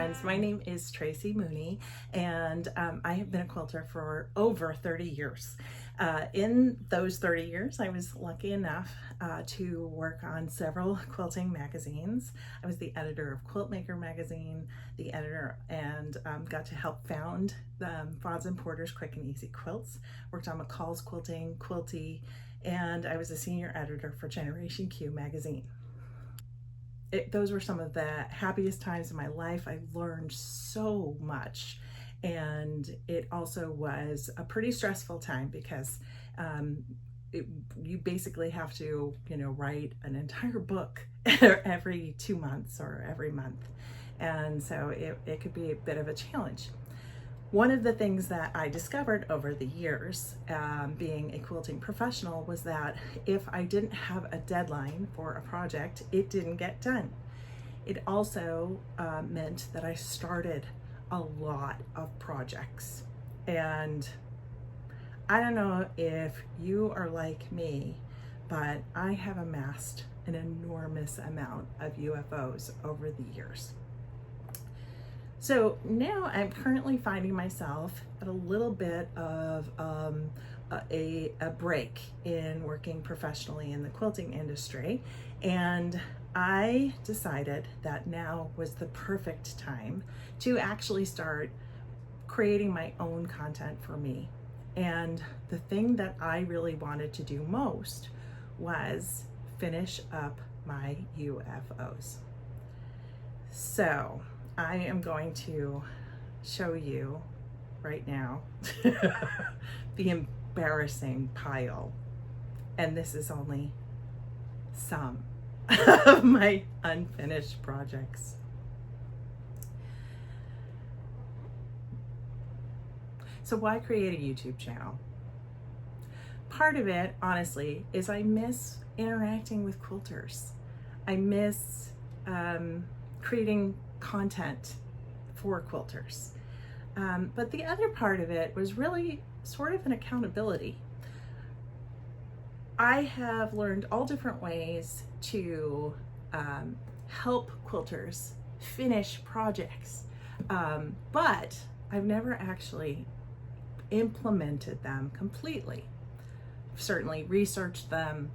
friends. My name is Tracy Mooney, and I have been a quilter for over 30 years. In those 30 years, I was lucky enough to work on several quilting magazines. I was the editor of Quilt Maker magazine, the editor, and got to help found Frods and Porter's Quick and Easy Quilts. Worked on McCall's Quilting, Quilty, and I was a senior editor for Generation Q magazine. Those were some of the happiest times in my life. I learned so much, and it also was a pretty stressful time because you basically have to, write an entire book every 2 months or every month, and so it could be a bit of a challenge. One of the things that I discovered over the years, being a quilting professional, was that if I didn't have a deadline for a project, it didn't get done. It also meant that I started a lot of projects. And I don't know if you are like me, but I have amassed an enormous amount of UFOs over the years. So now I'm currently finding myself at a little bit of a break in working professionally in the quilting industry, and I decided that now was the perfect time to actually start creating my own content for me. And the thing that I really wanted to do most was finish up my UFOs. So I am going to show you right now the embarrassing pile, and this is only some of my unfinished projects. So why create a YouTube channel? Part of it, honestly, is I miss interacting with quilters. I miss creating content for quilters. But the other part of it was really sort of an accountability. I have learned all different ways to help quilters finish projects, but I've never actually implemented them completely. I've certainly researched them,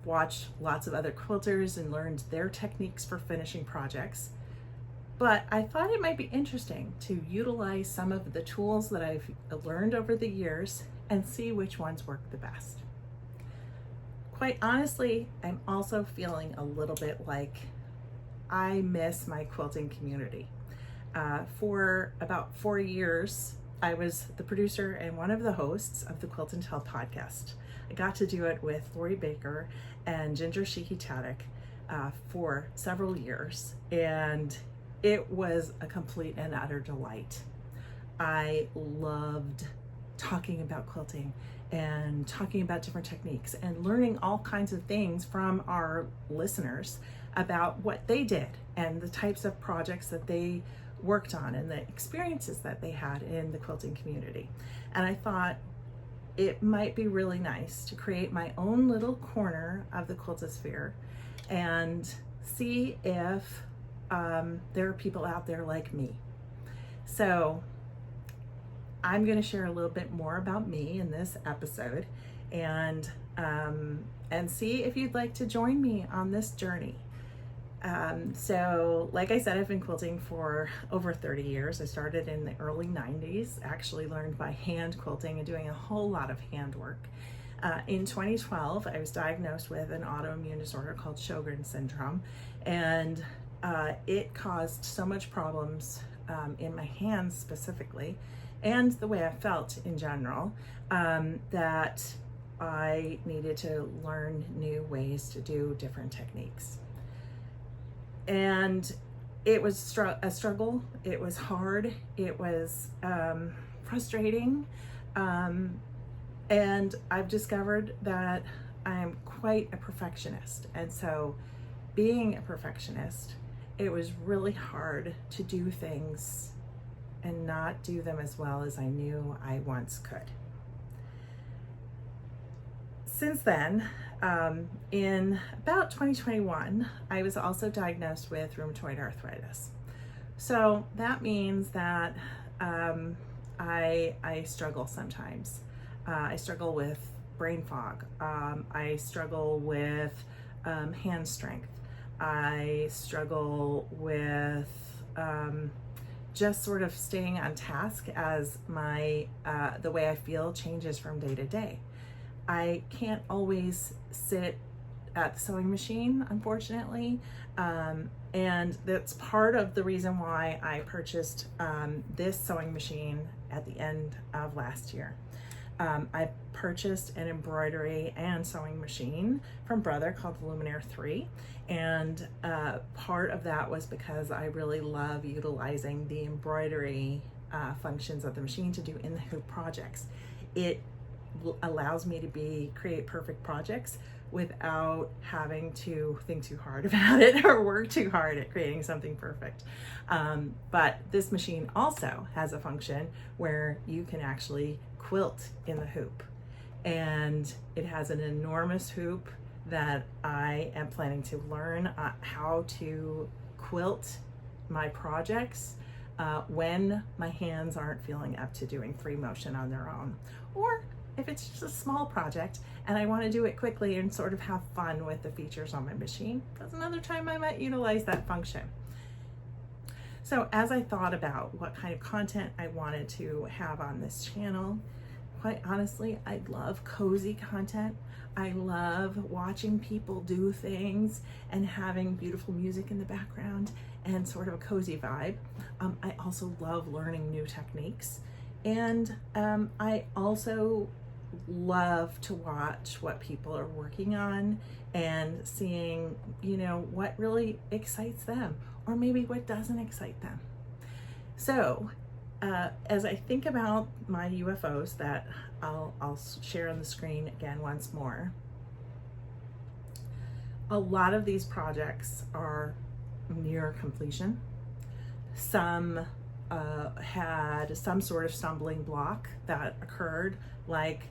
watched lots of other quilters and learned their techniques for finishing projects. But I thought it might be interesting to utilize some of the tools that I've learned over the years and see which ones work the best. Quite honestly, I'm also feeling a little bit like I miss my quilting community. For about 4 years, I was the producer and one of the hosts of the Quilt and Tell podcast. I got to do it with Lori Baker and Ginger Sheehy Taddick for several years, and it was a complete and utter delight. I loved talking about quilting and talking about different techniques and learning all kinds of things from our listeners about what they did and the types of projects that they worked on and the experiences that they had in the quilting community. And I thought it might be really nice to create my own little corner of the quiltosphere and see if there are people out there like me. So I'm going to share a little bit more about me in this episode, and see if you'd like to join me on this journey. So like I said, I've been quilting for over 30 years. I started in the early 90s, actually learned by hand quilting and doing a whole lot of handwork. In 2012, I was diagnosed with an autoimmune disorder called Sjogren's syndrome, and it caused so much problems in my hands specifically, and the way I felt in general, that I needed to learn new ways to do different techniques. And it was a struggle. It was hard. It was frustrating. And I've discovered that I'm quite a perfectionist. And so being a perfectionist, it was really hard to do things and not do them as well as I knew I once could. Since then, in about 2021, I was also diagnosed with rheumatoid arthritis. So that means that I struggle sometimes. I struggle with brain fog. I struggle with hand strength. I struggle with just sort of staying on task as my the way I feel changes from day to day. I can't always sit at the sewing machine, unfortunately, and that's part of the reason why I purchased this sewing machine at the end of last year. I purchased an embroidery and sewing machine from Brother called the Luminaire 3, and part of that was because I really love utilizing the embroidery functions of the machine to do in the hoop projects. It allows me to create perfect projects without having to think too hard about it or work too hard at creating something perfect. But this machine also has a function where you can actually quilt in the hoop. And it has an enormous hoop that I am planning to learn how to quilt my projects when my hands aren't feeling up to doing free motion on their own. Or if it's just a small project and I want to do it quickly and sort of have fun with the features on my machine, that's another time I might utilize that function. So as I thought about what kind of content I wanted to have on this channel, quite honestly, I love cozy content. I love watching people do things and having beautiful music in the background and sort of a cozy vibe. I also love learning new techniques. And I also love to watch what people are working on and seeing, you know, what really excites them or maybe what doesn't excite them. So as I think about my UFOs that I'll share on the screen again once more, a lot of these projects are near completion. Some had some sort of stumbling block that occurred, like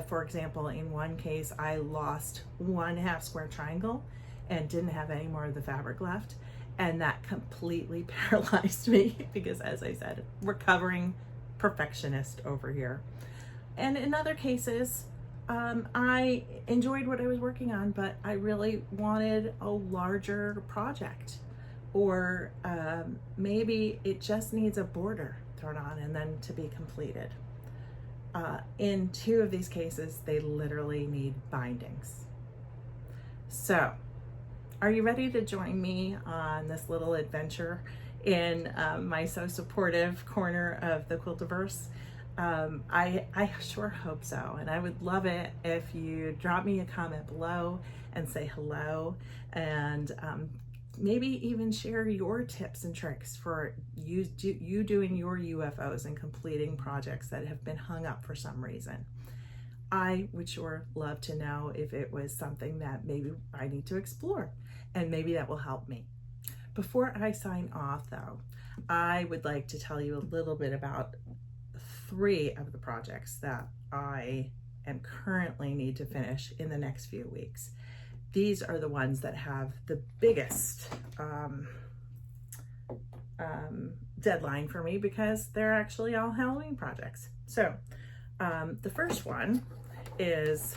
for example, in one case I lost 1/2 square triangle and didn't have any more of the fabric left, and that completely paralyzed me because, as I said, recovering perfectionist over here. And in other cases, I enjoyed what I was working on, but I really wanted a larger project, or maybe it just needs a border thrown on and then to be completed. In 2 of these cases, they literally need bindings. So, are you ready to join me on this little adventure in my so supportive corner of the Quiltiverse? I sure hope so, and I would love it if you drop me a comment below and say hello, and maybe even share your tips and tricks for you doing your UFOs and completing projects that have been hung up for some reason. I would sure love to know if it was something that maybe I need to explore, and maybe that will help me. Before I sign off though, I would like to tell you a little bit about 3 of the projects that I am currently need to finish in the next few weeks. These are the ones that have the biggest deadline for me because they're actually all Halloween projects. So the first one is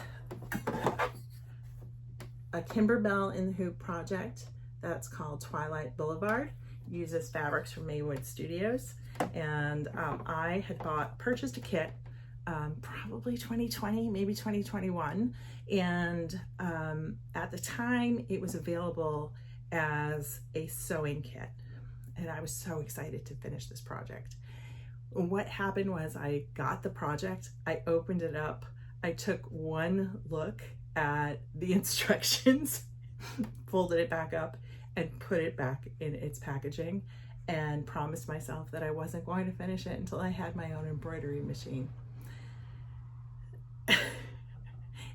a Kimberbell in the Hoop project that's called Twilight Boulevard. Uses fabrics from Maywood Studios, and I had purchased a kit probably 2020, maybe 2021, and at the time it was available as a sewing kit, and I was so excited to finish this project. What happened was I got the project, I opened it up, I took one look at the instructions, folded it back up, and put it back in its packaging, and promised myself that I wasn't going to finish it until I had my own embroidery machine.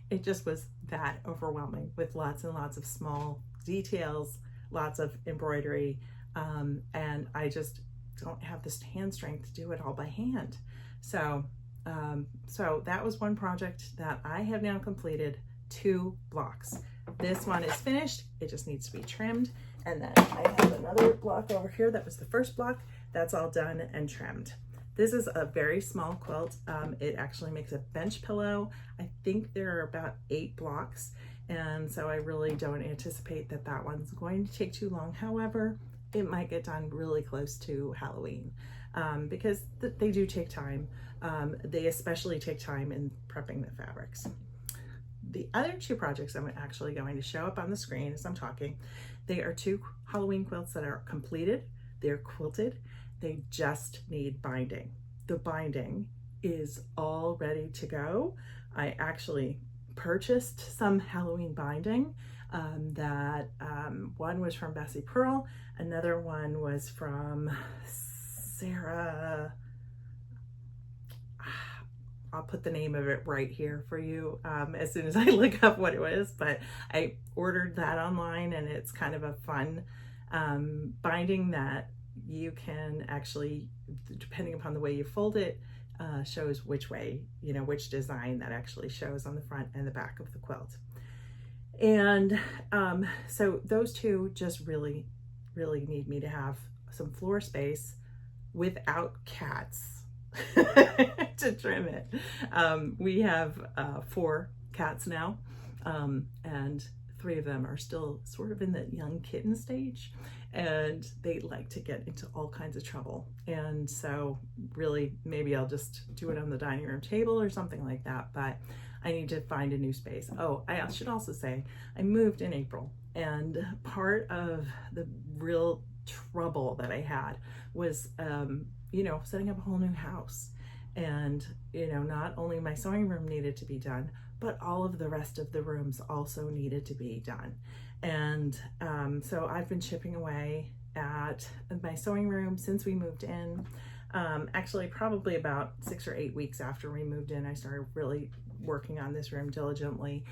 It just was that overwhelming, with lots and lots of small details, lots of embroidery, and I just don't have this hand strength to do it all by hand. So that was one project that I have now completed 2 blocks. This one is finished. It just needs to be trimmed. And then I have another block over here. That was the first block. That's all done and trimmed. This is a very small quilt. It actually makes a bench pillow. I think there are about 8 blocks. And so I really don't anticipate that that one's going to take too long. However, it might get done really close to Halloween because they do take time. They especially take time in prepping the fabrics. The other 2 projects I'm actually going to show up on the screen as I'm talking, they are 2 Halloween quilts that are completed. They're quilted. They just need binding. The binding is all ready to go. I actually purchased some Halloween binding one was from Bessie Pearl, another one was from Sarah. I'll put the name of it right here for you as soon as I look up what it was, but I ordered that online, and it's kind of a fun binding that you can actually, depending upon the way you fold it, shows which way, which design that actually shows on the front and the back of the quilt. And so those 2 just really need me to have some floor space without cats to trim it. We have 4 cats now, and 3 of them are still sort of in the young kitten stage, and they like to get into all kinds of trouble. And so really, maybe I'll just do it on the dining room table or something like that, but I need to find a new space. Oh, I should also say I moved in April, and part of the real trouble that I had was setting up a whole new house. And not only my sewing room needed to be done, but all of the rest of the rooms also needed to be done. And so I've been chipping away at my sewing room since we moved in. Actually, probably about 6 or 8 weeks after we moved in, I started really working on this room diligently,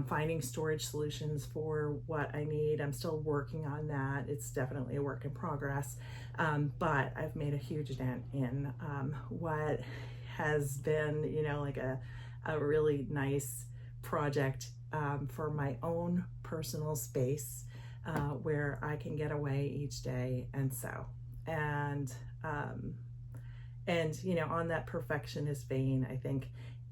finding storage solutions for what I need. I'm still working on that. It's definitely a work in progress, but I've made a huge dent in what has been, like a really nice project for my own personal space where I can get away each day and sew. And on that perfectionist vein, I think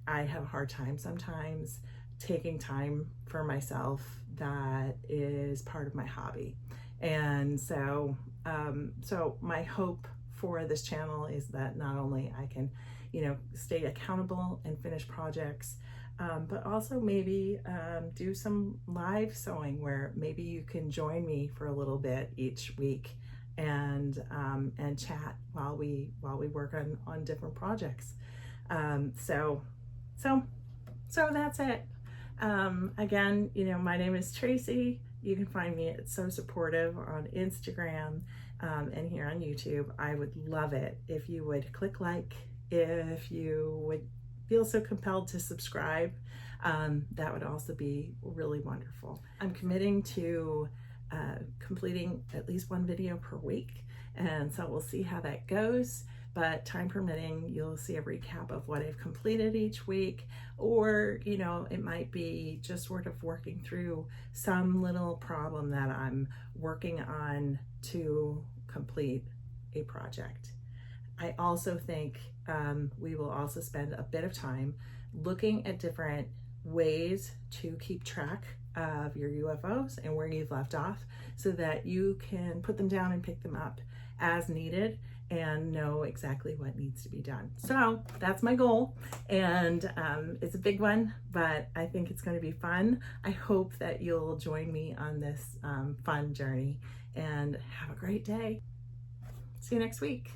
I have a hard time sometimes taking time for myself that is part of my hobby. And so my hope for this channel is that not only I can, stay accountable and finish projects, but also maybe do some live sewing where maybe you can join me for a little bit each week and chat while we work on different projects. So that's it. Again, my name is Tracy. You can find me at So Supportive on Instagram and here on YouTube. I would love it if you would click like, if you would feel so compelled to subscribe. That would also be really wonderful. I'm committing to completing at least 1 video per week, and so we'll see how that goes. But time permitting, you'll see a recap of what I've completed each week, or it might be just sort of working through some little problem that I'm working on to complete a project. I also think we will also spend a bit of time looking at different ways to keep track of your UFOs and where you've left off, so that you can put them down and pick them up as needed and know exactly what needs to be done. So that's my goal, and it's a big one, but I think it's going to be fun. I hope that you'll join me on this fun journey, and have a great day. See you next week.